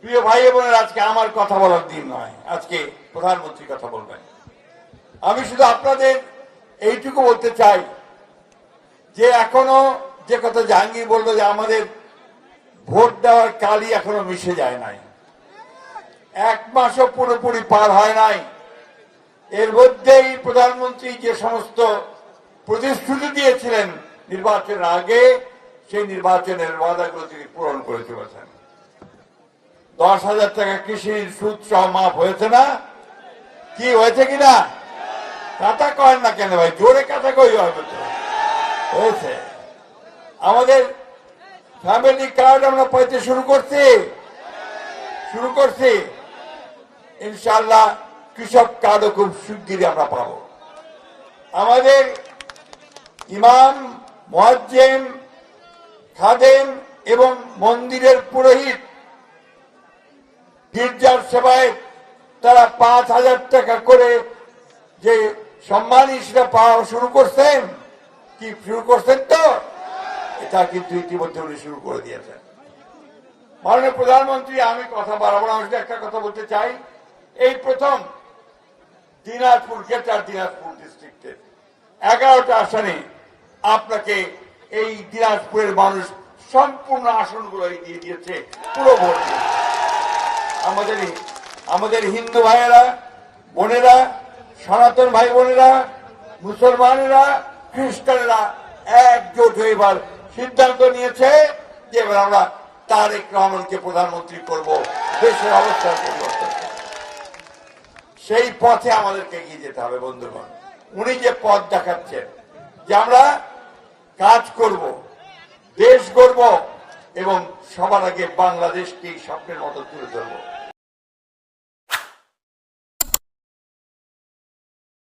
প্রিয় ভাই বোনেরা, আজকে আমার কথা বলার দিন নয়, আজকে প্রধানমন্ত্রী কথা বলবেন। আমি শুধু আপনাদের এইটুকু বলতে চাই যে এখনো যে কথা জাহাঙ্গীর বললো যে আমাদের ভোট দেওয়ার কালই এখনো মিশে যায় নাই, 1 মাসও পুরোপুরি পার হয় নাই। এর মধ্যেই প্রধানমন্ত্রী যে সমস্ত প্রতিশ্রুতি দিয়েছিলেন নির্বাচনের আগে, সেই নির্বাচনের ওয়াদাগুলো তিনি পূরণ করে চলেছেন। 10,000 টাকা কৃষির সুদ সহ মাফ হয়েছে না? কি হয়েছে কিনা? কথা কয়েন না কেন ভাই, জোরে কথা কই হবে তো। হয়েছে। আমাদের ফ্যামিলি কার্ড আমরা পাইতে শুরু করছি। ইনশাআল্লাহ কৃষক কার্ডও খুব শিগগিরই আমরা পাবো। আমাদের ইমাম, মুয়াজ্জিন, খাদেম এবং মন্দিরের পুরোহিত, গির্জার সেবায় তারা 5,000 টাকা করে যে সম্মানী সেটা পাওয়া শুরু করছেন। কি শুরু করছেন তো? এটা কিন্তু ইতিমধ্যে উনি শুরু করে দিয়েছেন। মাননীয় প্রধানমন্ত্রী, আমি কথা বাড়াবো না, আমি একটা কথা বলতে চাই। এই প্রথম দিনাজপুর গ্রেটার দিনাজপুর ডিস্ট্রিক্টের 11টা আসনে আপনাকে এই দিনাজপুরের মানুষ সম্পূর্ণ আসনগুলো দিয়ে দিয়েছে, পুরো ভোট দিয়ে। আমাদের হিন্দু ভাইয়েরা, বোনেরা, সনাতন ভাই বোনেরা, মুসলমানেরা, খ্রিস্টানেরা একজোট হয়ে এবার সিদ্ধান্ত নিয়েছে যে এবার আমরা তারেক রহমানকে প্রধানমন্ত্রী করব, দেশের অবস্থার পরিবর্তন। সেই পথে আমাদেরকে এগিয়ে যেতে হবে বন্ধুগণ। উনি যে পথ দেখাচ্ছেন যে আমরা কাজ করব, দেশ গড়ব এবং সবার আগে বাংলাদেশকে স্বপ্নের মতো তুলে ধরবো।